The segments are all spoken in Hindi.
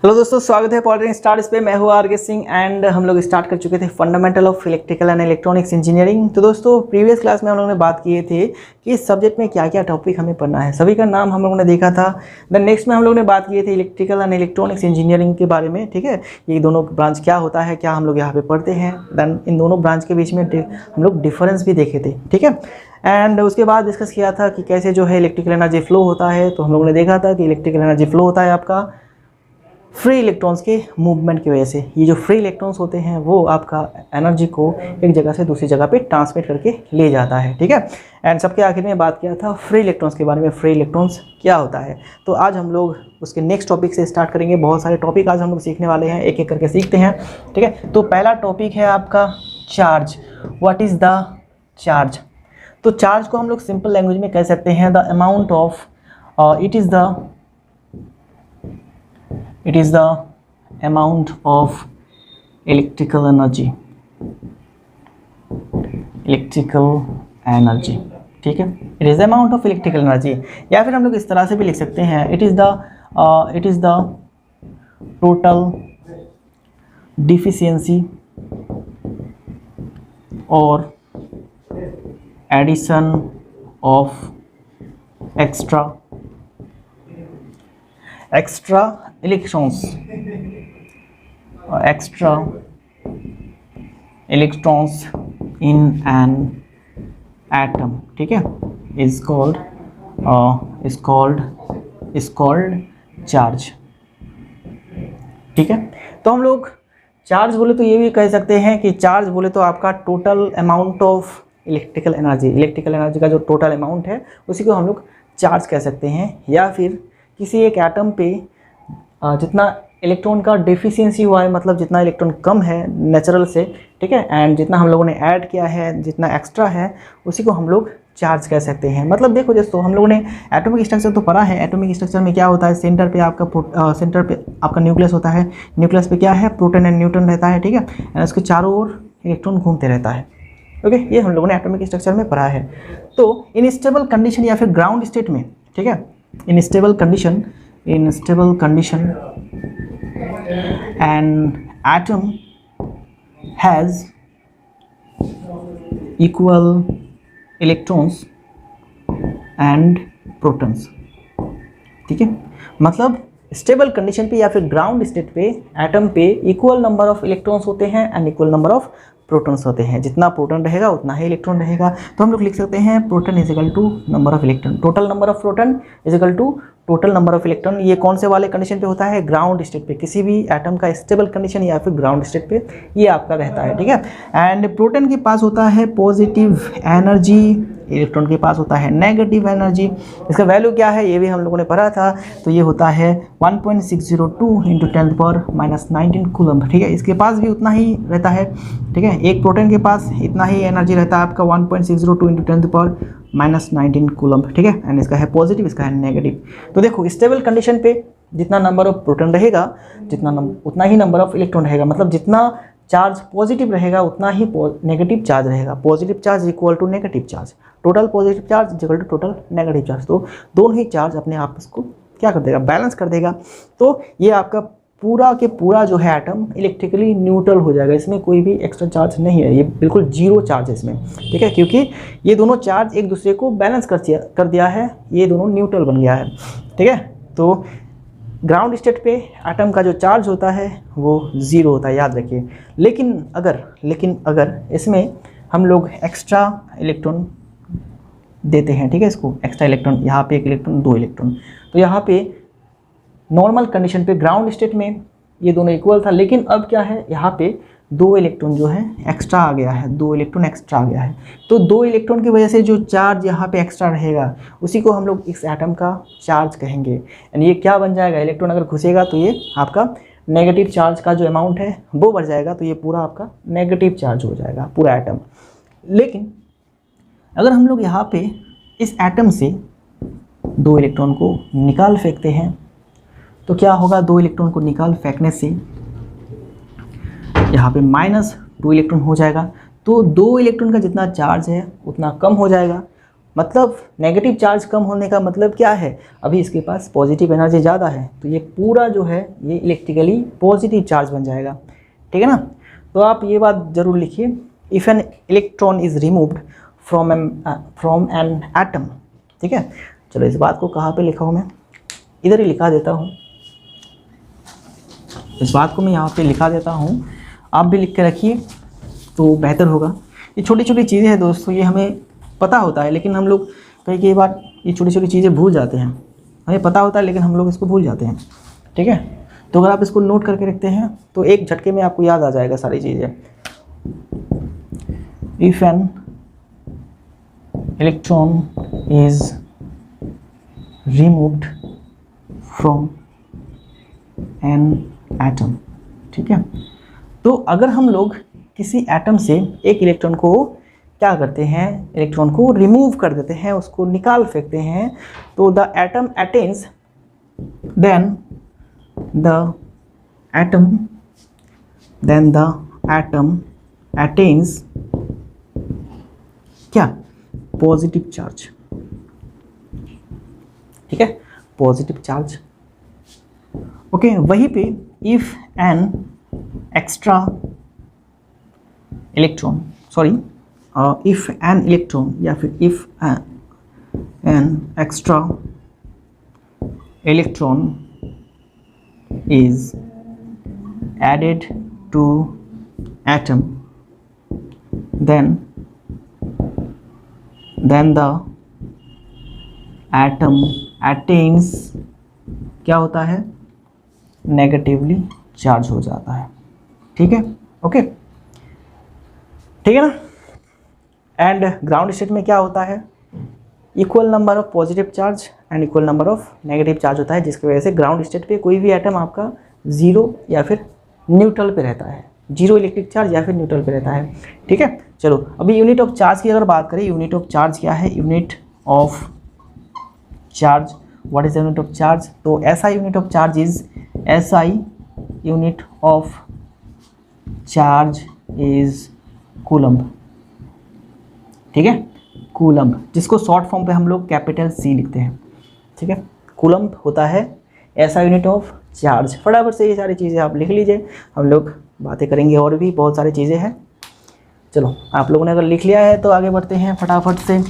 हेलो दोस्तों, स्वागत है पॉलिटेक्निक स्टार्स पे। मैं हूँ आर.के. सिंह एंड हम लोग स्टार्ट कर चुके थे fundamental of electrical and electronics engineering. तो दोस्तों प्रीवियस क्लास में हम लोगों ने बात किए थे कि इस सब्जेक्ट में क्या क्या टॉपिक हमें पढ़ना है, सभी का नाम हम लोगों ने देखा था। देन नेक्स्ट में हम लोगों ने बात किए थे इलेक्ट्रिकल एंड इलेक्ट्रॉनिक्स इंजीनियरिंग के बारे में। ठीक है, ये दोनों ब्रांच क्या होता है, क्या हम लोग यहाँ पे पढ़ते हैं। देन इन दोनों ब्रांच के बीच में हम लोग डिफरेंस भी देखे थे। ठीक है, एंड उसके बाद डिस्कस किया था कि कैसे जो है इलेक्ट्रिकल एनर्जी फ्लो होता है। तो हम लोगों ने देखा था कि इलेक्ट्रिकल एनर्जी फ्लो होता है आपका फ्री इलेक्ट्रॉन्स के मूवमेंट की वजह से। ये जो फ्री इलेक्ट्रॉन्स होते हैं वो आपका एनर्जी को एक जगह से दूसरी जगह पे ट्रांसमिट करके ले जाता है। ठीक है, एंड सबके आखिर में बात किया था फ्री इलेक्ट्रॉन्स के बारे में, फ्री इलेक्ट्रॉन्स क्या होता है। तो आज हम लोग उसके नेक्स्ट टॉपिक से स्टार्ट करेंगे। बहुत सारे टॉपिक आज हम लोग सीखने वाले हैं, एक एक करके सीखते हैं। ठीक है, तो पहला टॉपिक है आपका charge. What is the charge? तो चार्ज को हम लोग सिंपल लैंग्वेज में कह सकते हैं the amount of it is the amount of electrical energy। ठीक है, it is the amount of electrical energy। या फिर हम लोग इस तरह से भी लिख सकते हैं it is the total deficiency or addition of extra electrons in an atom। ठीक है, is called चार्ज। ठीक है, तो हम लोग चार्ज बोले तो ये भी कह सकते हैं कि चार्ज बोले तो आपका total amount of electrical energy का जो टोटल अमाउंट है उसी को हम लोग चार्ज कह सकते हैं। या फिर किसी एक एटम पे जितना इलेक्ट्रॉन का डेफिशिएंसी हुआ है, मतलब जितना इलेक्ट्रॉन कम है नेचुरल से, ठीक है, एंड जितना हम लोगों ने ऐड किया है, जितना एक्स्ट्रा है, उसी को हम लोग चार्ज कह सकते हैं। मतलब देखो दोस्तों, हम लोगों ने एटॉमिक स्ट्रक्चर तो पढ़ा है। एटॉमिक स्ट्रक्चर में क्या होता है, सेंटर पे आपका न्यूक्लियस होता है। न्यूक्लियस पे क्या है, प्रोटॉन एंड न्यूट्रॉन रहता है। ठीक है, एंड उसके चारों ओर इलेक्ट्रॉन घूमते रहता है। ओके, ये हम लोगों ने एटॉमिक स्ट्रक्चर में पढ़ा है। तो इन स्टेबल कंडीशन या फिर ग्राउंड स्टेट में, ठीक है, in stable condition an atom has equal electrons and protons। ठीक है, मतलब स्टेबल कंडीशन पे या फिर ग्राउंड स्टेट पे एटम पे इक्वल नंबर ऑफ इलेक्ट्रॉन्स होते हैं and equal number of protons होते हैं। जितना प्रोटॉन रहेगा उतना ही इलेक्ट्रॉन रहेगा। तो हम लोग लिख सकते हैं proton is equal to number of electron, total number of proton is equal to total number of electron. ये कौन से वाले कंडीशन पे होता है, ग्राउंड स्टेट पे। किसी भी एटम का स्टेबल कंडीशन या फिर ग्राउंड स्टेट पे ये आपका रहता है। ठीक है, एंड प्रोटॉन के पास होता है पॉजिटिव एनर्जी, इलेक्ट्रॉन के पास होता है नेगेटिव एनर्जी। इसका वैल्यू क्या है ये भी हम लोगों ने पढ़ा था। तो ये होता है 1.602 इंटू 10⁻⁻19 कूलम्ब। ठीक है, इसके पास भी उतना ही रहता है। ठीक है, एक प्रोटॉन के पास इतना ही एनर्जी रहता है आपका 1.602 इंटू 10⁻⁻19 कूलम्ब। ठीक है, एंड इसका है पॉजिटिव, इसका है नेगेटिव। तो देखो स्टेबल कंडीशन पे जितना नंबर ऑफ प्रोटॉन रहेगा उतना ही नंबर ऑफ इलेक्ट्रॉन रहेगा। मतलब जितना चार्ज पॉजिटिव रहेगा उतना ही नेगेटिव चार्ज रहेगा। Positive charge equal to negative charge, total positive charge equal to total negative charge. तो दोनों ही चार्ज अपने आपस को क्या कर देगा, बैलेंस कर देगा। तो ये आपका पूरा के पूरा जो है एटम इलेक्ट्रिकली न्यूट्रल हो जाएगा। इसमें कोई भी एक्स्ट्रा चार्ज नहीं है, ये बिल्कुल जीरो चार्ज है इसमें। ठीक है, क्योंकि ये दोनों चार्ज एक दूसरे को बैलेंस कर दिया है, ये दोनों न्यूट्रल बन गया है। ठीक है, तो ग्राउंड स्टेट पे एटम का जो चार्ज होता है वो ज़ीरो होता है, याद रखिए। लेकिन अगर इसमें हम लोग एक्स्ट्रा इलेक्ट्रॉन देते हैं, ठीक है, इसको एक्स्ट्रा इलेक्ट्रॉन, यहाँ पे 1 इलेक्ट्रॉन 2 इलेक्ट्रॉन, तो यहाँ पे नॉर्मल कंडीशन पे ग्राउंड स्टेट में ये दोनों इक्वल था। लेकिन अब क्या है, यहाँ पे 2 इलेक्ट्रॉन जो है एक्स्ट्रा आ गया है, 2 इलेक्ट्रॉन एक्स्ट्रा आ गया है। तो 2 इलेक्ट्रॉन की वजह से जो चार्ज यहाँ पे एक्स्ट्रा रहेगा उसी को हम लोग इस एटम का चार्ज कहेंगे। यानी ये क्या बन जाएगा, इलेक्ट्रॉन अगर घुसेगा तो ये आपका नेगेटिव चार्ज का जो अमाउंट है वो बढ़ जाएगा। तो ये पूरा आपका नेगेटिव चार्ज हो जाएगा पूरा एटम। लेकिन अगर हम लोग यहाँ पे इस एटम से 2 इलेक्ट्रॉन को निकाल फेंकते हैं तो क्या होगा, 2 इलेक्ट्रॉन को निकाल फेंकने से यहाँ पे -2 इलेक्ट्रॉन हो जाएगा। तो 2 इलेक्ट्रॉन का जितना चार्ज है उतना कम हो जाएगा मतलब नेगेटिव चार्ज कम होने का मतलब क्या है, अभी इसके पास पॉजिटिव एनर्जी ज़्यादा है, तो ये पूरा जो है ये इलेक्ट्रिकली पॉजिटिव चार्ज बन जाएगा, ठीक है ना। तो आप ये बात ज़रूर लिखिए, if an electron is removed from an atom, ठीक है। चलो इस बात को कहाँ पे लिखा हूँ मैं, इधर ही लिखा देता हूँ, इस बात को मैं यहाँ पे लिखा देता हूँ, आप भी लिख के रखिए तो बेहतर होगा। ये छोटी छोटी चीज़ें हैं दोस्तों, ये हमें पता होता है लेकिन हम लोग कई बार ये छोटी छोटी चीज़ें भूल जाते हैं, हमें पता होता है लेकिन हम लोग इसको भूल जाते हैं, ठीक है। तो अगर आप इसको नोट करके रखते हैं तो एक झटके में आपको याद आ जाएगा सारी चीज़ें। If an electron is removed from an atom, ठीक है। तो अगर हम लोग किसी एटम से एक इलेक्ट्रॉन को क्या करते हैं, इलेक्ट्रॉन को रिमूव कर देते हैं, उसको निकाल फेंकते हैं, तो the atom attains then the atom attains क्या, पॉजिटिव चार्ज, ठीक है, पॉजिटिव चार्ज। ओके, वहीं पे if an extra electron, if an electron या फिर if an extra electron is added to atom, then the atom attains क्या होता है, नेगेटिवली चार्ज हो जाता है, ठीक है। ओके, ठीक है ना। एंड ग्राउंड स्टेट में क्या होता है, equal number of positive charge and equal number of negative charge होता है, जिसकी वजह से ग्राउंड स्टेट पे कोई भी एटम आपका जीरो या फिर न्यूट्रल पे रहता है, जीरो इलेक्ट्रिक चार्ज या फिर न्यूट्रल पे रहता है, ठीक है। चलो अभी यूनिट ऑफ चार्ज की अगर बात करें, यूनिट ऑफ चार्ज क्या है, unit of charge, what is the unit of charge, तो SI unit of charge is, SI unit of charge is coulomb, ठीक है, कूलम्ब, जिसको शॉर्ट फॉर्म पे हम लोग कैपिटल सी लिखते हैं, ठीक है। कूलम्ब होता है ऐसा यूनिट ऑफ चार्ज। फटाफट से ये सारी चीज़ें आप लिख लीजिए, हम लोग बातें करेंगे और भी बहुत सारी चीज़ें हैं। चलो आप लोगों ने अगर लिख लिया है तो आगे बढ़ते हैं फटाफट से।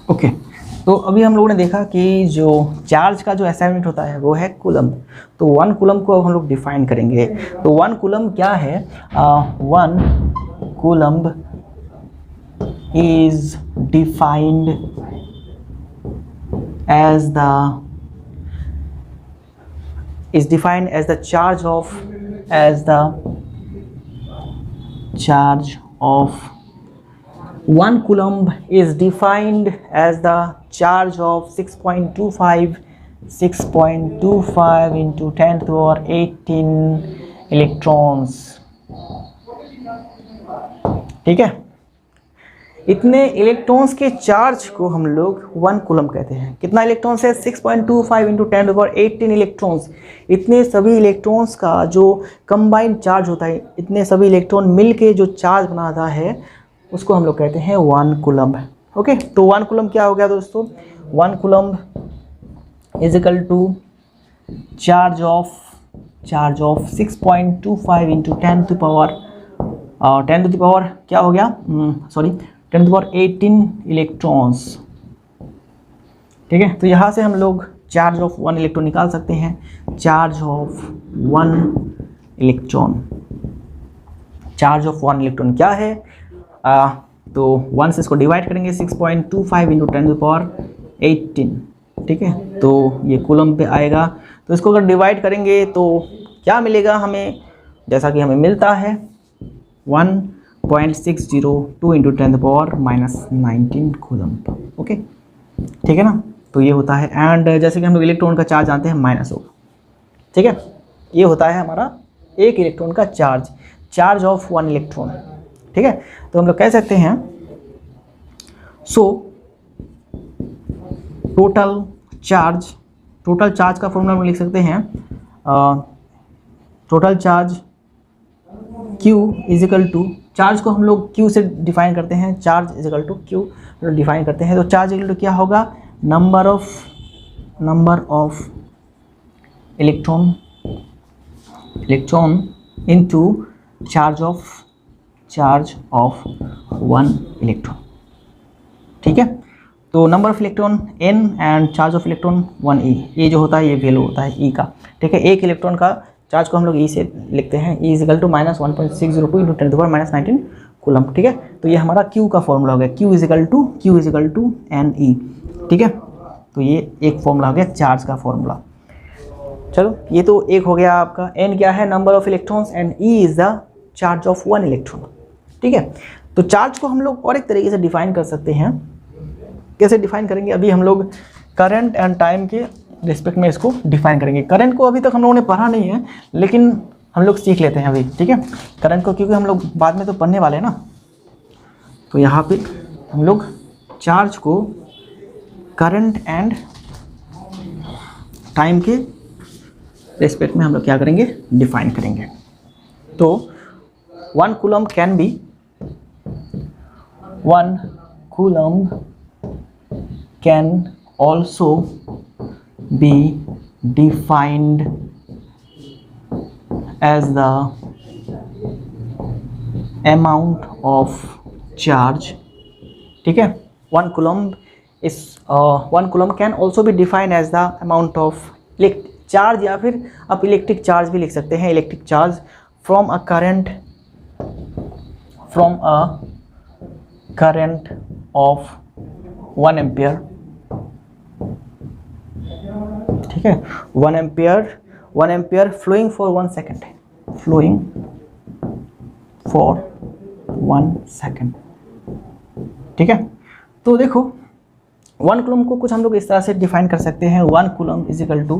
ओके, तो अभी हम लोगों ने देखा कि जो चार्ज का जो ऐसा यूनिट होता है वो है कूलम्ब। तो 1 कूलम्ब को अब हम लोग डिफाइन करेंगे। तो 1 कूलम्ब क्या है, 1 coulomb is defined as the charge of 1 coulomb is defined as the charge of 6.25 into 10 to the power 18 electrons, ठीक है। इतने इलेक्ट्रॉन्स के चार्ज को हम लोग 1 कूलम्ब कहते हैं। कितना इलेक्ट्रॉन्स है, 6.25 into 10 to the power 18 electrons. इतने सभी इलेक्ट्रॉन्स का जो कंबाइंड चार्ज होता है, इतने सभी इलेक्ट्रॉन मिलके जो चार्ज बनाता है उसको हम लोग कहते हैं 1 कूलम्ब। ओके, तो 1 कूलम्ब क्या हो गया दोस्तों, 1 coulomb is equal to charge of 6.25 into 10 to the power क्या हो गया, 10 to the power 18 इलेक्ट्रॉन्स, ठीक है। तो यहाँ से हम लोग चार्ज ऑफ 1 इलेक्ट्रॉन निकाल सकते हैं। चार्ज ऑफ 1 इलेक्ट्रॉन क्या है, तो 1 से इसको डिवाइड करेंगे, 6.25 into 10 to the power 18, ठीक है। तो ये कूलम्ब पे आएगा। तो इसको अगर डिवाइड करेंगे तो क्या मिलेगा हमें, जैसा कि हमें मिलता है 1.602 into 10 to the power -19 coulomb. Okay, ठीक है ना। तो ये होता है, एंड जैसे कि हम लोग इलेक्ट्रॉन का चार्ज जानते हैं माइनस होगा, ठीक है। ये होता है हमारा एक इलेक्ट्रॉन का चार्ज ऑफ 1 इलेक्ट्रॉन, ठीक है। तो हम लोग कह सकते हैं, सो टोटल चार्ज का फॉर्मूला हम लिख सकते हैं, total charge Q is equal to, charge को हम लोग Q से डिफाइन करते हैं, charge is equal to Q define करते हैं, तो चार्ज इजिकल टू क्या होगा, number of electron into charge of one electron. ठीक है, तो number of electron n and charge of electron 1e, ये जो होता है ये वैल्यू होता है e का। ठीक है, एक इलेक्ट्रॉन का चार्ज को हम लोग e से लिखते हैं, e इजिकल टू -1.602 × 10⁻⁹ कूलम। ठीक है, तो ये हमारा q का फॉर्मूला हो गया, q इजिकल टू ne। ठीक है, तो ये एक फॉर्मूला हो गया चार्ज का फॉर्मूला। चलो, ये तो एक हो गया आपका, n क्या है, number of electrons, and e is the charge of one electron. ठीक है, तो चार्ज को हम लोग और एक तरीके से डिफाइन कर सकते हैं। कैसे डिफाइन करेंगे, अभी हम लोग करंट एंड टाइम के रिस्पेक्ट में इसको डिफाइन करेंगे। करंट को अभी तक हम लोगों ने पढ़ा नहीं है, लेकिन हम लोग सीख लेते हैं अभी। ठीक है, करंट को क्योंकि हम लोग बाद में तो पढ़ने वाले हैं ना, तो यहाँ पे हम लोग चार्ज को करंट एंड टाइम के रिस्पेक्ट में हम लोग क्या करेंगे, डिफाइन करेंगे। तो 1 coulomb can also be defined as the amount of charge। ठीक है, 1 coulomb can also be defined as the amount of charge, या फिर आप इलेक्ट्रिक चार्ज भी लिख सकते हैं, electric charge from a current of 1 ampere. ठीक है, 1 एम्पियर फ्लोइंग फॉर 1 सेकेंड, ठीक है, तो देखो 1 कूलम को कुछ हम लोग इस तरह से डिफाइन कर सकते हैं, 1 कूलम इजिकल टू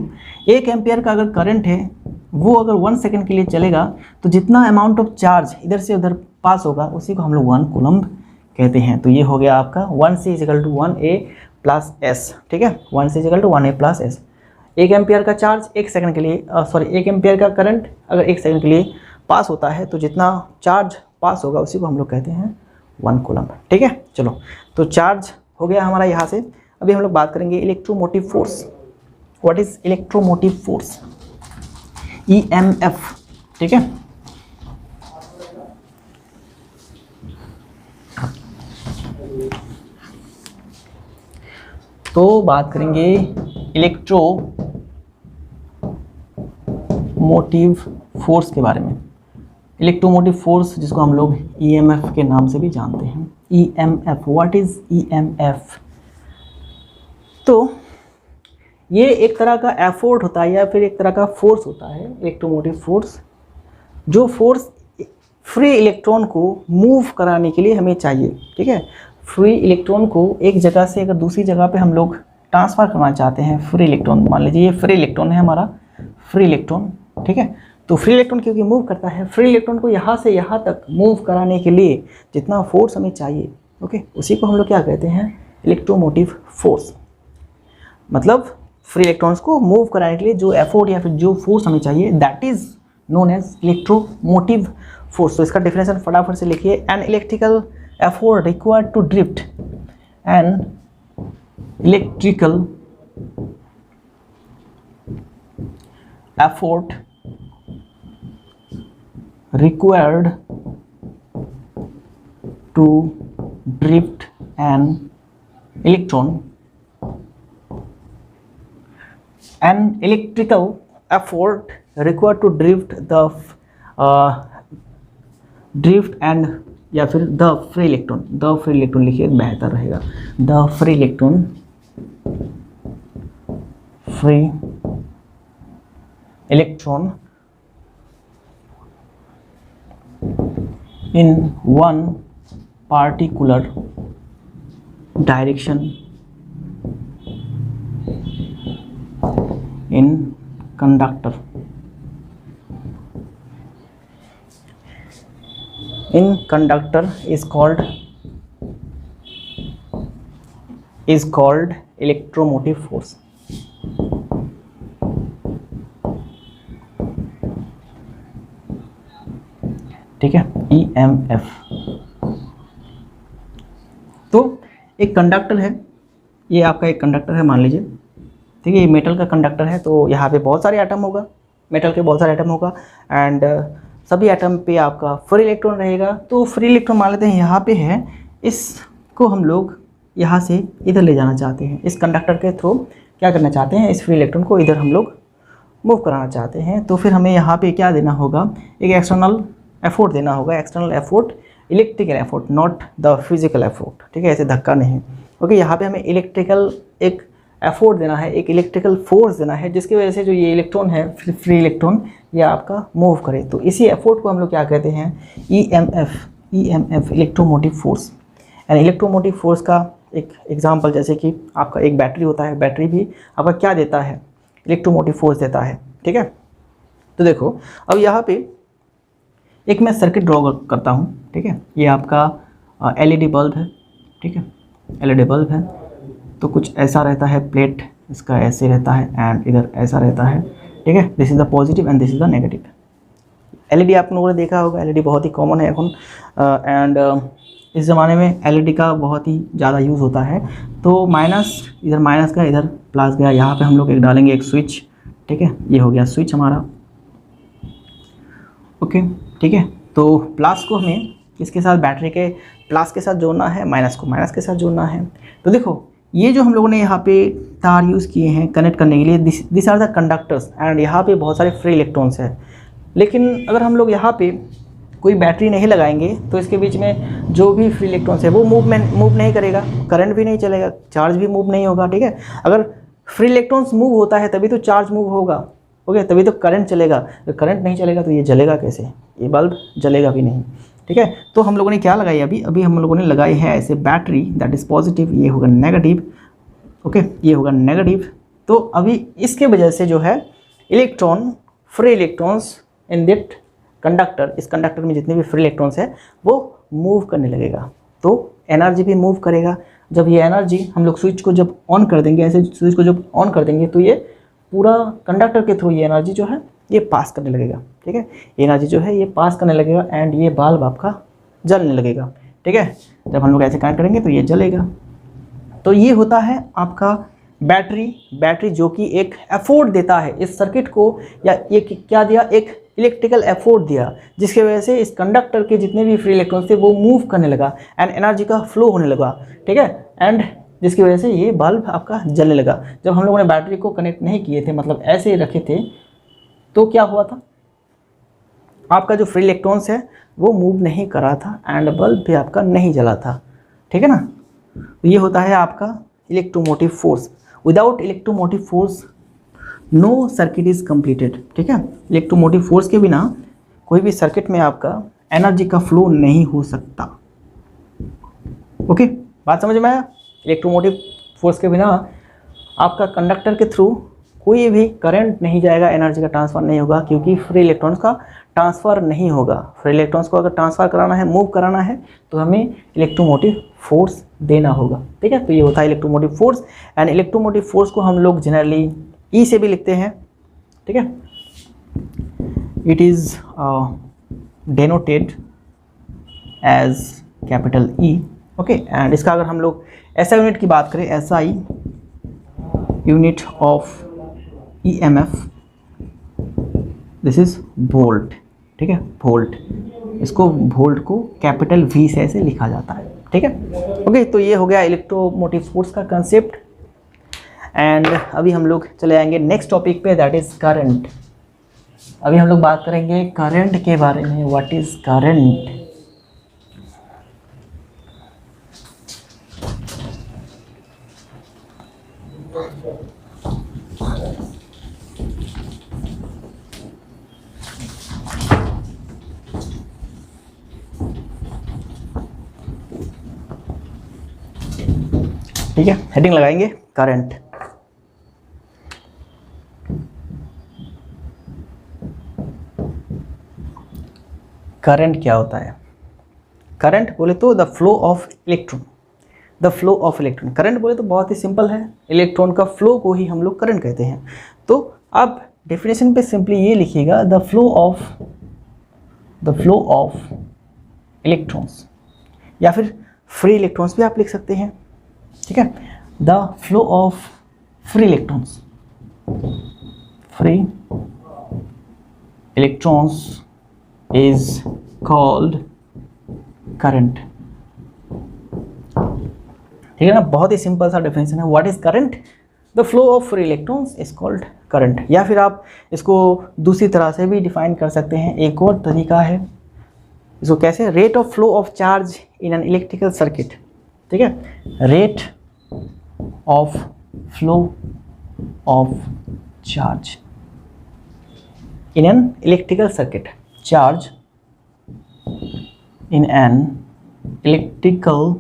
1 एम्पियर का अगर करंट है, वो अगर 1 सेकेंड के लिए चलेगा, तो जितना अमाउंट ऑफ चार्ज इधर से उधर पास होगा उसी को हम लोग 1 कूलम कहते हैं। तो ये हो गया आपका 1c is equal to 1a plus s। ठीक है, 1c is equal to 1a plus s। 1 ampere का चार्ज 1 सेकंड के लिए, 1 एम्पियर का करंट अगर 1 सेकंड के लिए पास होता है, तो जितना चार्ज पास होगा उसी को हम लोग कहते हैं 1 कूलम। ठीक है, चलो, तो चार्ज हो गया हमारा यहाँ से। अभी हम लोग बात करेंगे electromotive force. What is electromotive force, EMF। ठीक है, तो बात करेंगे इलेक्ट्रोमोटिव फोर्स के बारे में। इलेक्ट्रोमोटिव फोर्स जिसको हम लोग EMF के नाम से भी जानते हैं। EMF, what is EMF? तो ये एक तरह का एफोर्ट होता है या फिर एक तरह का फोर्स होता है, इलेक्ट्रोमोटिव फोर्स, जो फोर्स फ्री इलेक्ट्रॉन को मूव कराने के लिए हमें चाहिए। ठीक है, फ्री इलेक्ट्रॉन को एक जगह से अगर दूसरी जगह पे हम लोग ट्रांसफ़र करना चाहते हैं, फ्री इलेक्ट्रॉन, मान लीजिए ये फ्री इलेक्ट्रॉन है हमारा, फ्री इलेक्ट्रॉन। ठीक है, तो फ्री इलेक्ट्रॉन क्योंकि मूव करता है, फ्री इलेक्ट्रॉन को यहाँ से यहाँ तक मूव कराने के लिए जितना फोर्स हमें चाहिए, ओके, उसी को हम लोग क्या कहते हैं, इलेक्ट्रोमोटिव फोर्स। मतलब फ्री इलेक्ट्रॉन्स को मूव कराने के लिए जो एफोर्ट या फिर जो फोर्स हमें चाहिए, that is known as electromotive force. तो इसका डेफिनेशन फटाफट से लिखिए, an electrical effort required to drift, an electrical effort required to drift an electron, an electrical effort required to drift the drift and या फिर the free electron, the free electron लिखिए बेहतर रहेगा, the free electron, free electron in one particular direction in conductor, in conductor is called electromotive force. ठीक है, EMF। तो एक कंडक्टर है, ये आपका एक कंडक्टर है मान लीजिए, ठीक है, ये मेटल का कंडक्टर है। तो यहाँ पे बहुत सारे एटम होगा, मेटल के बहुत सारे एटम होगा एंड सभी एटम पे आपका फ्री इलेक्ट्रॉन रहेगा। तो फ्री इलेक्ट्रॉन मान लेते हैं यहाँ पे है, इसको हम लोग यहाँ से इधर ले जाना चाहते हैं, इस कंडक्टर के थ्रू क्या करना चाहते हैं, इस फ्री इलेक्ट्रॉन को इधर हम लोग मूव कराना चाहते हैं। तो फिर हमें यहाँ पे क्या देना होगा, एक एक्सटर्नल एफोर्ट देना होगा, external effort, electrical effort, not the physical effort. ठीक है, ऐसे धक्का नहीं, ओके। यहाँ पे हमें इलेक्ट्रिकल एक एफोर्ट देना है, एक इलेक्ट्रिकल फोर्स देना है, जिसकी वजह से जो ये इलेक्ट्रॉन है, फ्री इलेक्ट्रॉन, ये आपका मूव करे। तो इसी एफोर्ट को हम लोग क्या कहते हैं, EMF, electromotive force. And electromotive force का एक एग्जांपल जैसे कि आपका एक बैटरी होता है, बैटरी भी आपका क्या देता है, इलेक्ट्रोमोटिव फोर्स देता है। ठीक है, तो देखो अब यहाँ पे एक मैं सर्किट ड्रॉ करता हूँ। ठीक है, ये आपका LED बल्ब है। ठीक है, LED बल्ब है, तो कुछ ऐसा रहता है, प्लेट इसका ऐसे रहता है एंड इधर ऐसा रहता है। ठीक है, this is the positive and this is the negative. LED आप लोगों ने देखा होगा, LED बहुत ही कॉमन है এখন एंड इस ज़माने में LED का बहुत ही ज़्यादा यूज़ होता है। तो माइनस, इधर माइनस का, इधर प्लस गया, यहाँ पे हम लोग एक डालेंगे एक स्विच। ठीक है, ये हो गया स्विच हमारा, ओके। ठीक है, तो प्लस को हमें इसके साथ, बैटरी के प्लस के साथ जोड़ना है, माइनस को माइनस के साथ जोड़ना है। तो देखो ये जो हम लोगों ने यहाँ पे तार यूज़ किए हैं कनेक्ट करने के लिए, this are the conductors and यहाँ पे बहुत सारे फ्री इलेक्ट्रॉन्स हैं। लेकिन अगर हम लोग यहाँ पे कोई बैटरी नहीं लगाएंगे तो इसके बीच में जो भी फ्री इलेक्ट्रॉन्स है वो मूव नहीं करेगा, करंट भी नहीं चलेगा, चार्ज भी मूव नहीं होगा। ठीक है, अगर फ्री इलेक्ट्रॉन्स मूव होता है तभी तो चार्ज मूव होगा, ओके, तभी तो करंट चलेगा। अगर करंट नहीं चलेगा तो ये जलेगा कैसे, ये बल्ब जलेगा भी नहीं। ठीक है, तो हम लोगों ने क्या लगाई, अभी हम लोगों ने लगाई है ऐसे बैटरी, दैट इज़ पॉजिटिव, ये होगा नेगेटिव, ओके, ये होगा नेगेटिव। तो अभी इसके वजह से जो है electron, free electrons in that conductor, इस कंडक्टर में जितने भी फ्री इलेक्ट्रॉन्स है वो मूव करने लगेगा, तो एनर्जी भी मूव करेगा। जब ये एनर्जी हम लोग स्विच को जब ऑन कर देंगे, ऐसे स्विच को जब ऑन कर देंगे तो ये पूरा कंडक्टर के थ्रू ये एनर्जी जो है ये पास करने लगेगा। ठीक है, एनर्जी जो है ये पास करने लगेगा एंड ये बल्ब आपका जलने लगेगा। ठीक है, जब हम लोग ऐसे कनेक्ट करेंगे तो ये जलेगा। तो ये होता है आपका बैटरी जो कि एक एफोर्ट देता है इस सर्किट को, या ये क्या दिया, एक इलेक्ट्रिकल एफोर्ट दिया, जिसकी वजह से इस कंडक्टर के जितने भी फ्री इलेक्ट्रॉन्स थे वो मूव करने लगा एंड एनर्जी का फ्लो होने लगा। ठीक है, एंड जिसकी वजह से ये बल्ब आपका जलने लगा। जब हम लोगों ने बैटरी को कनेक्ट नहीं किए थे, मतलब ऐसे ही रखे थे, तो क्या हुआ था, आपका जो फ्री इलेक्ट्रॉन्स है वो मूव नहीं कर रहा था एंड बल्ब भी आपका नहीं जला था। ठीक है ना, तो ये होता है आपका electromotive force. Without electromotive force no circuit is completed. ठीक है, इलेक्ट्रोमोटिव फोर्स के बिना कोई भी सर्किट में आपका एनर्जी का फ्लो नहीं हो सकता। ओके, बात समझ में आया। इलेक्ट्रोमोटिव फोर्स के बिना आपका कंडक्टर के थ्रू कोई भी करंट नहीं जाएगा, एनर्जी का ट्रांसफ़र नहीं होगा, क्योंकि फ्री इलेक्ट्रॉन्स का ट्रांसफ़र नहीं होगा। फ्री इलेक्ट्रॉन्स को अगर ट्रांसफ़र कराना है, मूव कराना है, तो हमें इलेक्ट्रोमोटिव फोर्स देना होगा। ठीक है, तो ये होता है electromotive force and electromotive force को हम लोग जनरली ई से भी लिखते हैं। ठीक है, it is denoted as capital E, okay. And इसका अगर हम लोग ऐसा यूनिट की बात करें, SI unit of EMF, this is volt. ठीक है, वोल्ट, इसको वोल्ट को कैपिटल V से ऐसे लिखा जाता है। ठीक है, ओके। तो ये हो गया इलेक्ट्रोमोटिव फोर्स का कंसेप्ट एंड अभी हम लोग चले आएंगे नेक्स्ट टॉपिक पे, दैट इज करंट। अभी हम लोग बात करेंगे करंट के बारे में, व्हाट इज करंट। ठीक है, हेडिंग लगाएंगे करंट। करंट क्या होता है? करंट बोले तो the flow of electron, the flow of electron. Current बोले तो बहुत ही सिंपल है, इलेक्ट्रॉन का फ्लो को ही हम लोग करंट कहते हैं। तो आप डेफिनेशन पे सिंपली ये लिखिएगा, द फ्लो ऑफ इलेक्ट्रॉन्स, या फिर फ्री इलेक्ट्रॉन्स भी आप लिख सकते हैं, ठीक है। The flow of free electrons, free electrons is called current, ठीक है ना। बहुत ही सिंपल सा डेफिनेशन है, what is current, the flow of free electrons is called current. या फिर आप इसको दूसरी तरह से भी डिफाइन कर सकते हैं, एक और तरीका है इसको कैसे, rate of flow of charge in an electrical circuit, ठीक है। Rate of flow of charge in an electrical circuit, charge in an electrical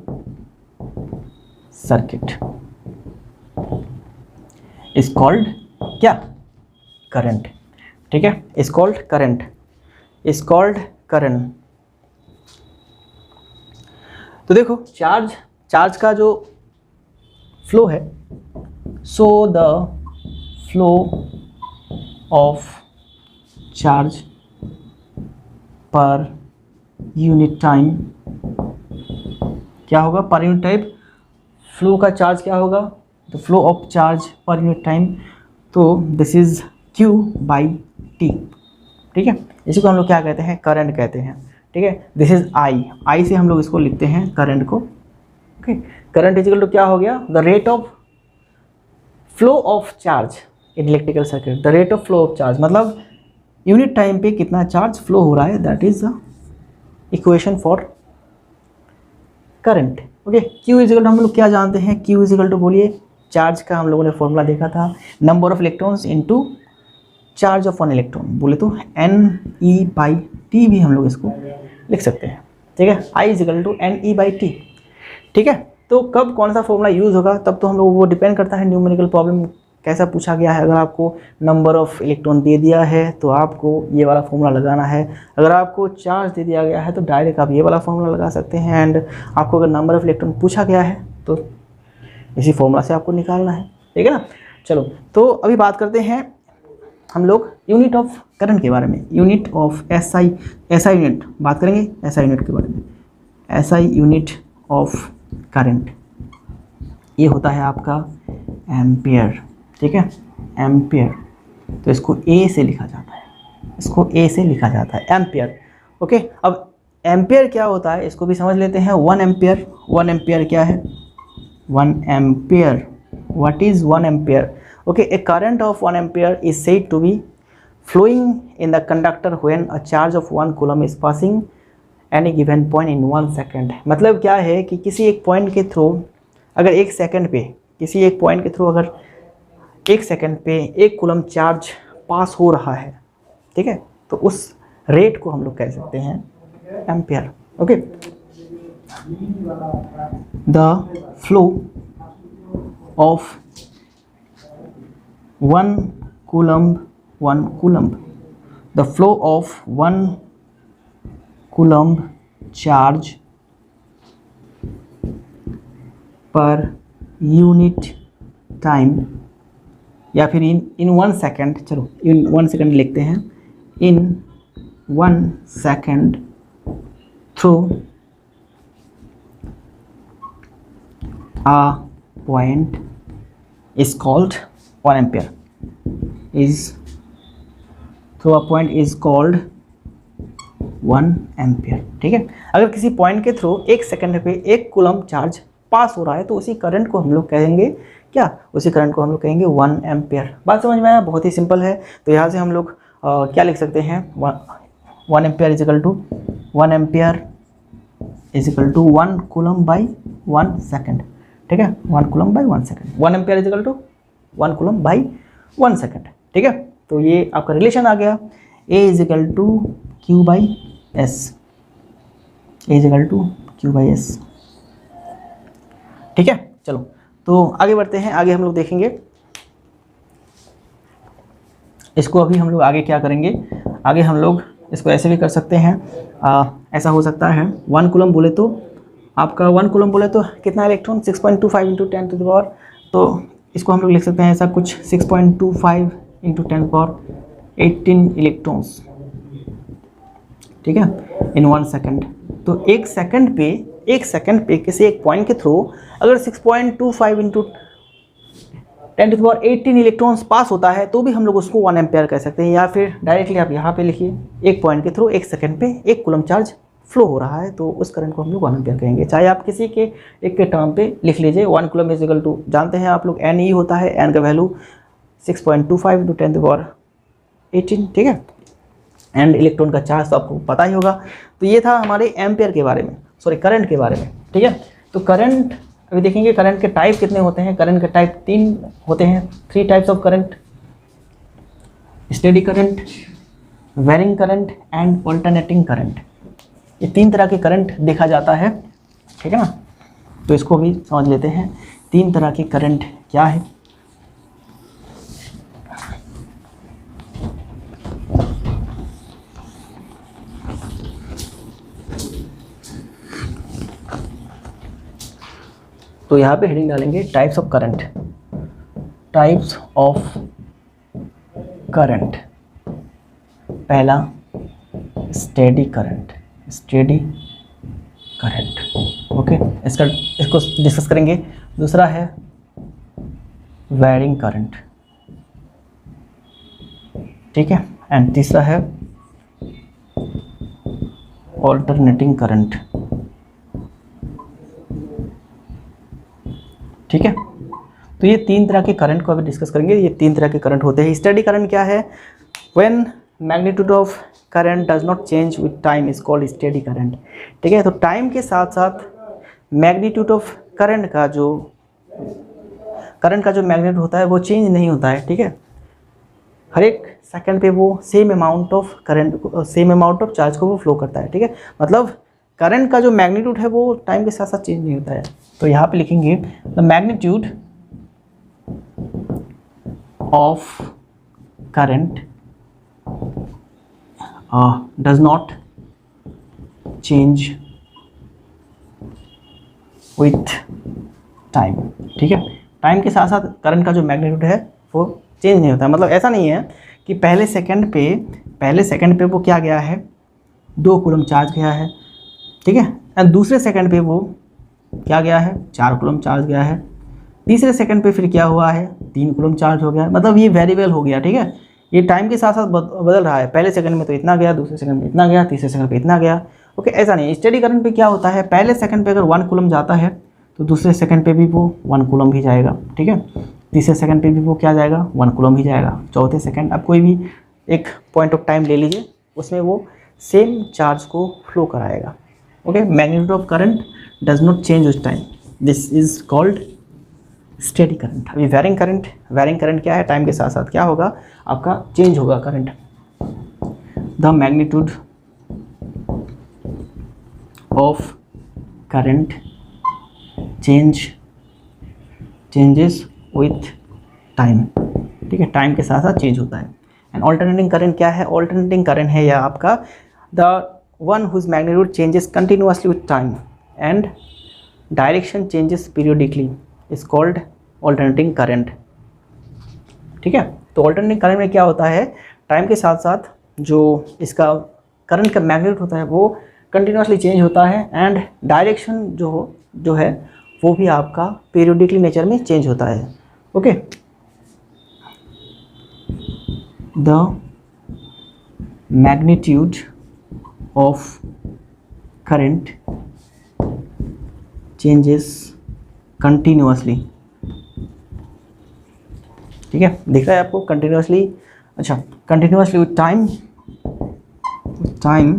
circuit is called क्या, करंट, ठीक है। Is called current, is called current. तो देखो चार्ज का जो फ्लो है, so the flow of charge per unit time क्या होगा, पर यूनिट टाइम फ्लो का चार्ज क्या होगा, the flow of charge per unit time, तो this is Q by T, ठीक है। इसी को हम लोग क्या कहते हैं, करंट कहते हैं, ठीक है। दिस इज I से हम लोग इसको लिखते हैं करंट को, ओके। करंट इजिकल टू क्या हो गया, the rate of flow of charge in electrical circuit, the rate of flow of charge मतलब यूनिट टाइम पे कितना चार्ज फ्लो हो रहा है, that is the equation for current, okay. Q is equal to हम लोग क्या जानते हैं, Q इजिकल टू बोलिए, चार्ज का हम लोगों ने फॉर्मूला देखा था, number of electrons into charge of one electron, बोले तो NE/T भी हम लोग इसको लिख सकते हैं, ठीक है। I इजिकल टू NE/T, ठीक है। तो कब कौन सा फॉर्मूला यूज़ होगा, तब तो हम लोग वो डिपेंड करता है न्यूमेरिकल प्रॉब्लम कैसा पूछा गया है। अगर आपको नंबर ऑफ इलेक्ट्रॉन दे दिया है तो आपको ये वाला फॉर्मूला लगाना है, अगर आपको चार्ज दे दिया गया है तो डायरेक्ट आप ये वाला फॉर्मूला लगा सकते हैं, एंड आपको अगर नंबर ऑफ इलेक्ट्रॉन पूछा गया है तो इसी फॉर्मूला से आपको निकालना है, ठीक है ना। चलो, तो अभी बात करते हैं हम लोग यूनिट ऑफ करंट के बारे में, यूनिट ऑफ SI यूनिट बात करेंगे, SI यूनिट के बारे में। SI यूनिट ऑफ करंट ये होता है आपका एम्पियर, ठीक है, एम्पियर। तो इसको A से लिखा जाता है, इसको A से लिखा जाता है, एम्पियर, ओके। अब एम्पियर क्या होता है इसको भी समझ लेते हैं। 1 एम्पियर, 1 एम्पियर क्या है, 1 ampere, what is 1 ampere, okay, a current of 1 ampere is said to be flowing in the conductor when a charge of 1 coulomb is passing any given point in 1 second। मतलब क्या है कि किसी एक पॉइंट के थ्रू अगर 1 सेकंड पे, किसी एक पॉइंट के थ्रू अगर 1 सेकंड पे 1 कूलम चार्ज पास हो रहा है, ठीक है, तो उस रेट को हम लोग कह सकते हैं ampere, okay. The flow of 1 coulomb, the flow of 1 coulomb charge per unit time, या फिर इन 1 सेकेंड, चलो इन 1 सेकेंड लिखते हैं, इन 1 second through a point is called 1 ampere, is through a point is called 1 ampere, ठीक है। अगर किसी पॉइंट के थ्रू 1 सेकंड पे 1 कूलम चार्ज पास हो रहा है तो उसी करंट को हम लोग कहेंगे क्या, उसी करंट को हम लोग कहेंगे 1 एम्पियर। बात समझ में आया, बहुत ही सिंपल है। तो यहाँ से हम लोग क्या लिख सकते हैं, 1 ampere is equal to 1 ampere is equal to 1 coulomb by 1 second, ठीक है, 1 coulomb by 1 second, 1 ampere is equal to 1 coulomb by 1 second, ठीक है। तो ये आपका रिलेशन आ गया, A is equal to Q by S, A is equal to Q by S, ठीक है। चलो, तो आगे बढ़ते हैं, आगे हम लोग देखेंगे इसको। अभी हम लोग आगे क्या करेंगे, आगे हम लोग इसको ऐसे भी कर सकते हैं, ऐसा हो सकता है 1 कूलम बोले तो आपका 1 कूलम बोले तो कितना electron 6.25 into 10 to the power, तो इसको हम लोग लिख सकते हैं ऐसा कुछ 6.25 इंटू 10 पावर 18 इलेक्ट्रॉन्स, ठीक है, इन 1 सेकेंड। तो एक सेकंड पे किसी एक पॉइंट के थ्रू अगर 6.25 into 10 to the power 18 electrons pass होता है तो भी हम लोग उसको 1 एम्पेयर कह सकते हैं, या फिर डायरेक्टली आप यहाँ पे लिखिए एक पॉइंट के थ्रू एक सेकंड पे 1 कूलम चार्ज फ्लो हो रहा है तो उस करंट को हम लोग 1 एम्पेयर कहेंगे। चाहे आप किसी के एक के टर्म पे लिख लीजिए 1 कूलम इज इक्वल टू, जानते हैं आप लोग एन ई होता है, एन का value 6.25 into 10 to the power 18, ठीक है, एंड इलेक्ट्रॉन का चार्ज तो आपको पता ही होगा। तो ये था हमारे एम्पेयर के बारे में, सॉरी करंट के बारे में, ठीक है। तो करंट अभी देखेंगे करंट के टाइप कितने होते हैं। करंट के टाइप 3 होते हैं, 3 types of current, steady current, varying current and alternating current. ये 3 तरह के करंट देखा जाता है, ठीक है ना। तो इसको भी समझ लेते हैं 3 तरह के करंट क्या है। तो यहाँ पे हेडिंग डालेंगे types of current, types of current. पहला steady current, steady current, okay, इसको डिस्कस करेंगे। दूसरा है वेरिंग करंट, ठीक है, एंड तीसरा है ऑल्टरनेटिंग करंट, ठीक है। तो ये 3 तरह के करंट को अभी डिस्कस करेंगे। ये 3 तरह के करंट होते हैं। स्टेडी करंट क्या है? When magnitude of current does not change with time is called steady current, ठीक है। तो टाइम के साथ साथ मैग्नीट्यूड ऑफ करंट का जो मैग्नीट्यूड होता है वो चेंज नहीं होता है, ठीक है। हर एक सेकंड पे वो same amount of current, same amount of charge को वो फ्लो करता है, ठीक है। मतलब करंट का जो मैग्नीट्यूड है वो टाइम के साथ साथ चेंज नहीं होता है। तो यहाँ पे लिखेंगे the magnitude of current does not change with time, ठीक है। टाइम के साथ साथ करंट का जो मैग्नीट्यूड है वो चेंज नहीं होता है। मतलब ऐसा नहीं है कि पहले सेकंड पे वो क्या गया है, 2 कूलम चार्ज गया है, ठीक है, एंड दूसरे सेकंड पे वो क्या गया है, 4 कूलम चार्ज गया है, तीसरे सेकंड पे फिर क्या हुआ है, 3 कूलम चार्ज हो गया है। मतलब ये वेरिएबल हो गया, ठीक है। ये टाइम के साथ साथ बदल रहा है। पहले सेकंड में तो इतना गया, दूसरे सेकंड में इतना गया, तीसरे सेकंड पे इतना गया, ओके। ऐसा नहीं, स्टेडी करंट पे क्या होता है, पहले सेकंड पे अगर 1 कूलम जाता है तो दूसरे सेकंड पे भी वो 1 कूलम ही जाएगा, ठीक है। तीसरे सेकंड पे भी वो क्या जाएगा, 1 कूलम ही जाएगा। चौथे सेकंड, आप कोई भी एक पॉइंट ऑफ टाइम ले लीजिए, उसमें वो सेम चार्ज को फ्लो कराएगा, okay. Magnitude of current does not change with time, this is called steady current. अभी वेरिंग करंट क्या है, टाइम के साथ साथ क्या होगा, आपका चेंज होगा current. The magnitude of current changes with time, ठीक है, टाइम के साथ साथ चेंज होता है। एंड ऑल्टरनेटिंग करंट क्या है, ऑल्टरनेटिंग करंट है या आपका the one whose magnitude changes continuously with time and direction changes periodically is called alternating current, ठीक है। तो ऑल्टरनेटिंग करंट में क्या होता है, टाइम के साथ साथ जो इसका करंट का मैग्नीट्यूड होता है वो कंटिन्यूअसली चेंज होता है एंड डायरेक्शन जो है वो भी आपका पीरियडिकली नेचर में चेंज होता है, okay. The magnitude of current changes continuously, ठीक है, दिख रहा है आपको कंटिन्यूअसली, अच्छा, continuously with time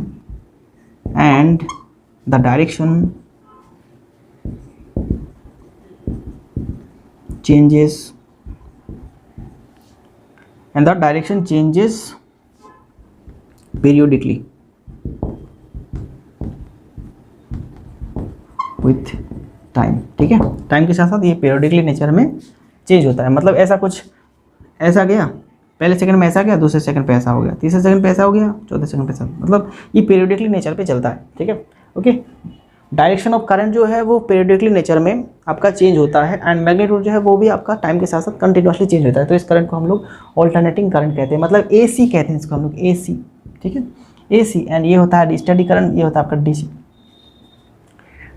and the direction changes periodically with time, ठीक है। टाइम के साथ साथ ये periodically नेचर में चेंज होता है। मतलब ऐसा गया, पहले सेकंड में ऐसा गया, दूसरे सेकंड पे ऐसा हो गया, तीसरे सेकंड पे ऐसा हो गया, चौथे सेकंड पे ऐसा, मतलब ये periodically नेचर पे चलता है, ठीक है, ओके। डायरेक्शन ऑफ करंट जो है वो पीरियडिकली नेचर में आपका चेंज होता है, एंड मैग्नीट्यूड जो है वो भी आपका टाइम के साथ साथ कंटिन्यूसली चेंज होता है। तो इस करंट को हम लोग ऑल्टरनेटिंग करंट कहते हैं, मतलब AC कहते हैं इसको हम लोग, AC, ठीक है, AC। एंड ये होता है स्टडी करंट, ये होता है आपका DC,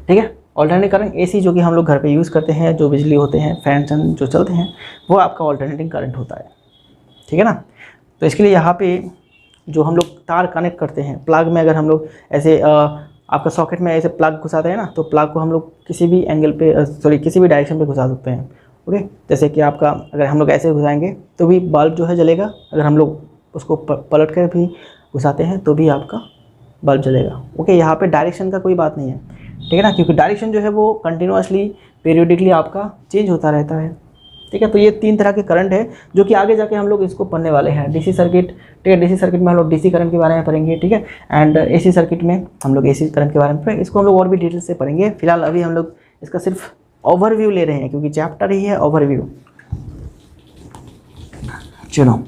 ठीक है। ऑल्टरनेटिंग करंट AC जो कि हम लोग घर पे यूज़ करते हैं, जो बिजली होते हैं, फैन जो चलते हैं, वो आपका ऑल्टरनेटिंग करंट होता है, ठीक है ना। तो इसके लिए यहाँ पे जो हम लोग तार कनेक्ट करते हैं, प्लग में अगर हम लोग ऐसे आपका सॉकेट में ऐसे प्लग घुसाते हैं ना, तो प्लग को हम लोग किसी भी एंगल पे किसी भी डायरेक्शन पे घुसा सकते हैं, ओके। जैसे कि आपका अगर हम लोग ऐसे घुसाएंगे तो भी बल्ब जो है जलेगा, अगर हम लोग उसको पलट कर भी घुसाते हैं तो भी आपका बल्ब जलेगा, ओके। यहाँ पे डायरेक्शन का कोई बात नहीं है, ठीक है ना, क्योंकि डायरेक्शन जो है वो कंटिन्यूसली पीरियडिकली आपका चेंज होता रहता है, ठीक है। तो ये 3 तरह के करंट है जो कि आगे जाके हम लोग इसको पढ़ने वाले हैं। DC सर्किट, ठीक है, DC सर्किट में हम लोग DC करंट के बारे में पढ़ेंगे, ठीक है। एंड AC सर्किट में हम लोग AC करंट के बारे में पढ़ेंगे। इसको हम लोग और भी डिटेल से पढ़ेंगे। फिलहाल अभी हम लोग इसका सिर्फ ओवरव्यू ले रहे हैं, क्योंकि चैप्टर ही है ओवरव्यू। चलो,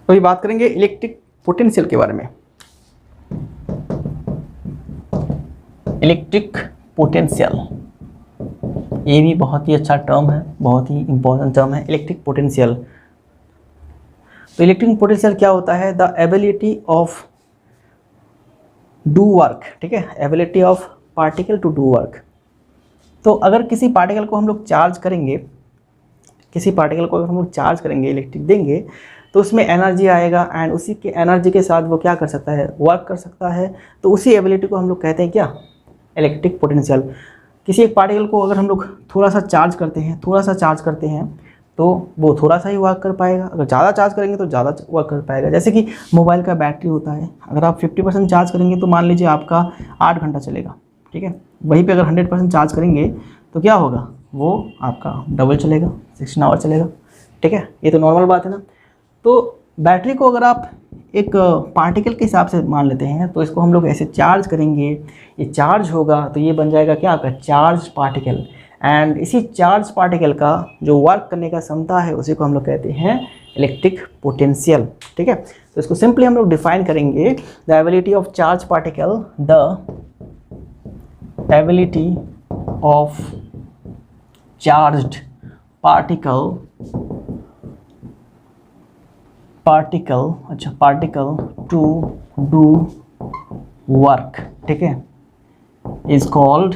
अभी बात करेंगे इलेक्ट्रिक पोटेंशियल के बारे में। इलेक्ट्रिक पोटेंशियल, ये भी बहुत ही अच्छा टर्म है, बहुत ही इंपॉर्टेंट टर्म है, इलेक्ट्रिक पोटेंशियल। तो इलेक्ट्रिक पोटेंशियल क्या होता है? The ability of do work, ठीक है, ability of particle to do work. तो अगर किसी पार्टिकल को हम लोग चार्ज करेंगे, किसी पार्टिकल को अगर हम लोग चार्ज करेंगे, इलेक्ट्रिक देंगे, तो उसमें एनर्जी आएगा, एंड उसी के एनर्जी के साथ वो क्या कर सकता है? वर्क कर सकता है। तो उसी एबिलिटी को हम लोग कहते हैं क्या? Electric potential. किसी एक पार्टिकल को अगर हम लोग थोड़ा सा चार्ज करते हैं, थोड़ा सा चार्ज करते हैं, तो वो थोड़ा सा ही वर्क कर पाएगा। अगर ज़्यादा चार्ज करेंगे तो ज़्यादा वर्क कर पाएगा। जैसे कि मोबाइल का बैटरी होता है, अगर आप 50% चार्ज करेंगे तो मान लीजिए आपका 8 घंटा चलेगा, ठीक है। वहीं पे अगर 100% चार्ज करेंगे तो क्या होगा? वो आपका डबल चलेगा, 16 आवर चलेगा, ठीक है। ये तो नॉर्मल बात है ना। तो बैटरी को अगर आप एक पार्टिकल के हिसाब से मान लेते हैं, तो इसको हम लोग ऐसे चार्ज करेंगे, ये चार्ज होगा तो ये बन जाएगा क्या? आपका चार्ज पार्टिकल। एंड इसी चार्ज पार्टिकल का जो वर्क करने का क्षमता है उसी को हम लोग कहते हैं इलेक्ट्रिक पोटेंशियल, ठीक है। तो इसको सिंपली हम लोग डिफाइन करेंगे, the ability of charge particle, the ability of charged particle to do work, ठीक है, इज कॉल्ड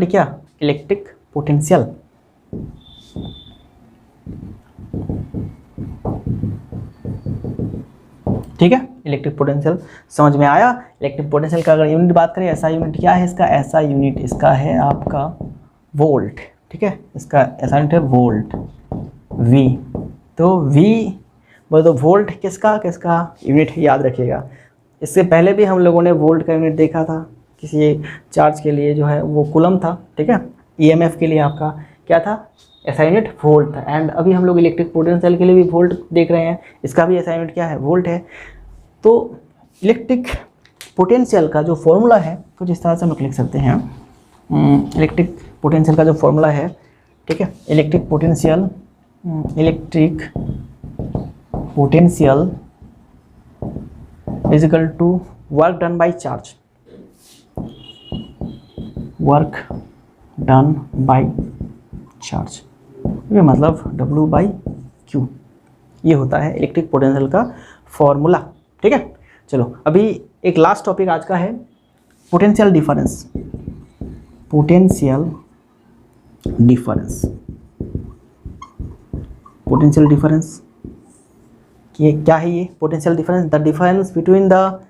क्या? Electric potential. ठीक है, इलेक्ट्रिक पोटेंशियल समझ में आया। इलेक्ट्रिक पोटेंशियल का अगर यूनिट बात करें, ऐसा यूनिट क्या है इसका? ऐसा यूनिट इसका है आपका वोल्ट, ठीक है। इसका ऐसा यूनिट है वोल्ट, V। तो V बोले तो वोल्ट किसका यूनिट याद रखिएगा। इससे पहले भी हम लोगों ने वोल्ट का यूनिट देखा था, किसी चार्ज के लिए जो है वो कूलम था, ठीक है। EMF के लिए आपका क्या था? ऐसा यूनिट वोल्ट था। एंड अभी हम लोग इलेक्ट्रिक पोटेंशियल के लिए भी वोल्ट देख रहे हैं, इसका भी ऐसा यूनिट क्या है? वोल्ट है। तो इलेक्ट्रिक पोटेंशियल का जो फॉर्मूला है कुछ इस तरह से हम लोग लिख सकते हैं। इलेक्ट्रिक पोटेंशियल का जो फॉर्मूला है, ठीक है, electric potential is equal to work done by charge, work done by charge, ये मतलब W/Q, ये होता है इलेक्ट्रिक पोटेंशियल का फॉर्मूला, ठीक है। चलो अभी एक लास्ट टॉपिक आज का है पोटेंशियल डिफरेंस। पोटेंशियल डिफरेंस ये क्या है? ये potential difference, the difference between the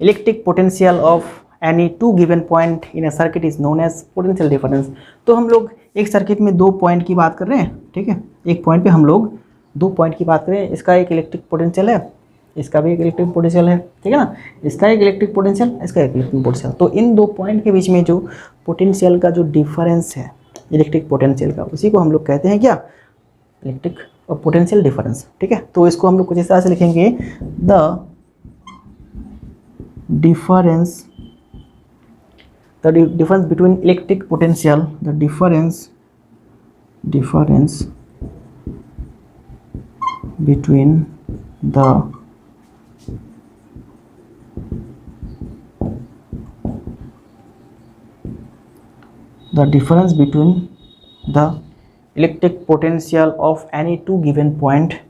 electric potential of any two given point in a circuit is known as potential difference. तो हम लोग एक सर्किट में 2 पॉइंट की बात कर रहे हैं, ठीक है। एक पॉइंट पे हम लोग 2 पॉइंट की बात करें, इसका एक इलेक्ट्रिक पोटेंशियल है, इसका भी एक इलेक्ट्रिक पोटेंशियल है, ठीक है ना। इसका एक इलेक्ट्रिक पोटेंशियल, इसका एक इलेक्ट्रिक पोटेंशियल। तो इन 2 पॉइंट के बीच में जो पोटेंशियल का जो डिफरेंस है इलेक्ट्रिक पोटेंशियल का, उसी को हम लोग कहते हैं क्या? इलेक्ट्रिक पोटेंशियल डिफरेंस, ठीक है। तो इसको हम लोग कुछ इस तरह से लिखेंगे, the difference between electric potential, the difference between the difference between the electric potential of any two given point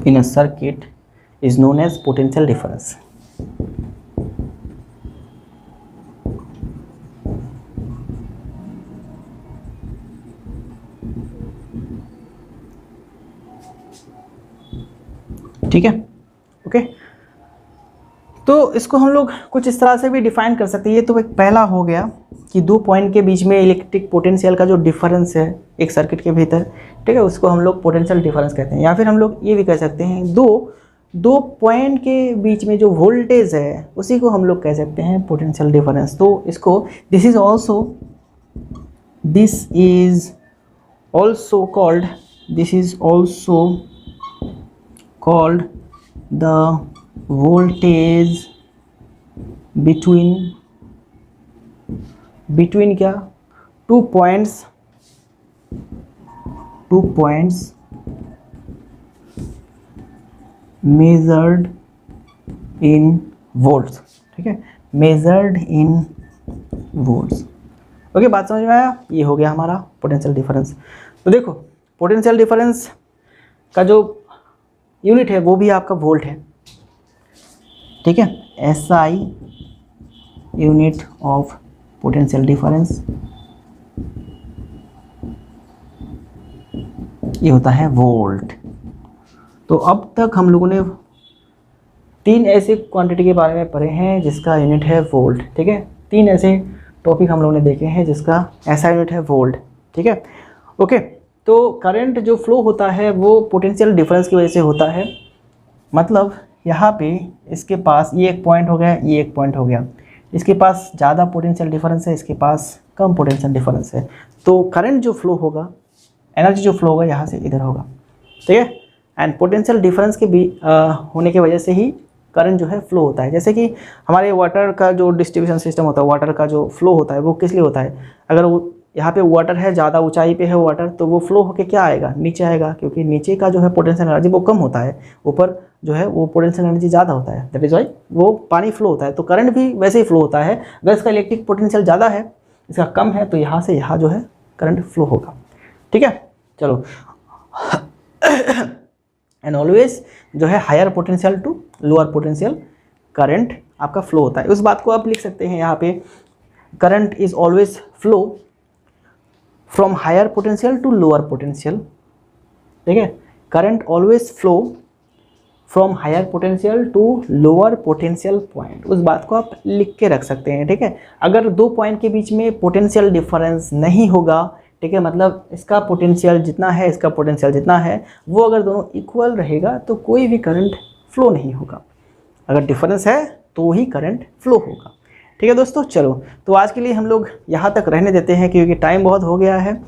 in a circuit is known as potential difference. ठीक है, ओके। तो इसको हम लोग कुछ इस तरह से भी डिफाइन कर सकते हैं। ये तो एक पहला हो गया कि दो पॉइंट के बीच में इलेक्ट्रिक पोटेंशियल का जो डिफरेंस है एक सर्किट के भीतर, ठीक है, उसको हम लोग पोटेंशियल डिफरेंस कहते हैं। या फिर हम लोग ये भी कह सकते हैं दो पॉइंट के बीच में जो वोल्टेज है उसी को हम लोग कह सकते हैं पोटेंशियल डिफरेंस। तो इसको this is also called the voltage between क्या, two points measured in volts, ठीक है, मेजर्ड इन वोल्ट्स। ओके, बात समझ में आया? ये हो गया हमारा पोटेंशियल डिफरेंस। तो देखो पोटेंशियल डिफरेंस का जो यूनिट है वो भी आपका वोल्ट है, ठीक है, SI unit of potential difference ये होता है वोल्ट। तो अब तक हम लोगों ने 3 ऐसे क्वांटिटी के बारे में पढ़े हैं जिसका यूनिट है वोल्ट, ठीक है। 3 ऐसे टॉपिक हम लोगों ने देखे हैं जिसका ऐसा यूनिट है वोल्ट, ठीक है, ओके। तो करंट जो फ्लो होता है वो पोटेंशियल डिफरेंस की वजह से होता है। मतलब यहाँ पे इसके पास ये एक पॉइंट हो गया, ये एक पॉइंट हो गया, इसके पास ज़्यादा पोटेंशियल डिफरेंस है, इसके पास कम पोटेंशियल डिफरेंस है। तो करंट जो फ्लो होगा, एनर्जी जो फ्लो होगा यहाँ से इधर होगा, ठीक है। एंड पोटेंशियल डिफरेंस के भी होने की वजह से ही करंट जो है फ्लो होता है। जैसे कि हमारे वाटर का जो डिस्ट्रीब्यूशन सिस्टम होता है, वाटर का जो फ्लो होता है वो किस लिए होता है? अगर वो यहाँ पे वाटर है, ज़्यादा ऊंचाई पे है वाटर, तो वो फ्लो होके क्या आएगा, नीचे आएगा, क्योंकि नीचे का जो है पोटेंशियल एनर्जी वो कम होता है, ऊपर जो है वो पोटेंशियल एनर्जी ज़्यादा होता है। दैट इज वाई वो पानी फ्लो होता है। तो करंट भी वैसे ही फ्लो होता है। अगर इसका इलेक्ट्रिक पोटेंशियल ज़्यादा है, इसका कम है, तो यहाँ से यहाँ जो है करंट फ्लो होगा, ठीक है। चलो एंड ऑलवेज जो है higher potential to lower potential current आपका फ्लो होता है। उस बात को आप लिख सकते हैं यहाँ पे, current is always flow from higher potential to lower potential, ठीक है। Current always flow from higher potential to lower potential point. उस बात को आप लिख के रख सकते हैं, ठीक है। अगर दो पॉइंट के बीच में पोटेंशियल डिफरेंस नहीं होगा, ठीक है, मतलब इसका पोटेंशियल जितना है, इसका पोटेंशियल जितना है, वो अगर दोनों इक्वल रहेगा तो कोई भी करंट फ्लो नहीं होगा। अगर डिफरेंस है तो ही करंट फ्लो होगा, ठीक है दोस्तों। चलो, तो आज के लिए हम लोग यहाँ तक रहने देते हैं क्योंकि टाइम बहुत हो गया है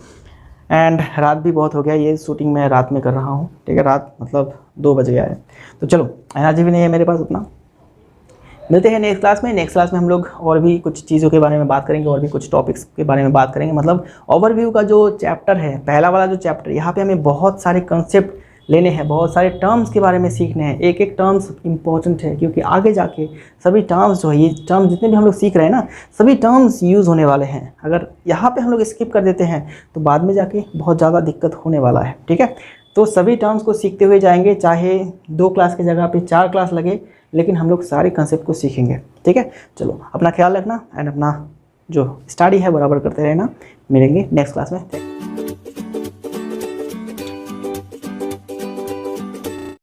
एंड रात भी बहुत हो गया। ये शूटिंग मैं रात में कर रहा हूँ, ठीक है, रात मतलब 2 बज गया है। तो चलो, एनर्जी भी नहीं है मेरे पास उतना। मिलते हैं नेक्स्ट क्लास में। नेक्स्ट क्लास में हम लोग और भी कुछ चीज़ों के बारे में बात करेंगे, और भी कुछ टॉपिक्स के बारे में बात करेंगे। मतलब ओवरव्यू का जो चैप्टर है, पहला वाला जो चैप्टर, यहाँ पे हमें बहुत सारे कंसेप्ट लेने हैं, बहुत सारे टर्म्स के बारे में सीखने हैं। एक एक टर्म्स इंपॉर्टेंट है क्योंकि आगे जाके सभी टर्म्स जो है, ये टर्म्स जितने भी हम लोग सीख रहे हैं ना, सभी टर्म्स यूज़ होने वाले हैं। अगर यहाँ पे हम लोग स्किप कर देते हैं तो बाद में जाके बहुत ज़्यादा दिक्कत होने वाला है, ठीक है। तो सभी टर्म्स को सीखते हुए जाएंगे, चाहे 2 क्लास की जगह पे 4 क्लास लगे, लेकिन हम लोग सारे कंसेप्ट को सीखेंगे, ठीक है। चलो, अपना ख्याल रखना एंड अपना जो स्टडी है बराबर करते रहना। मिलेंगे नेक्स्ट क्लास में।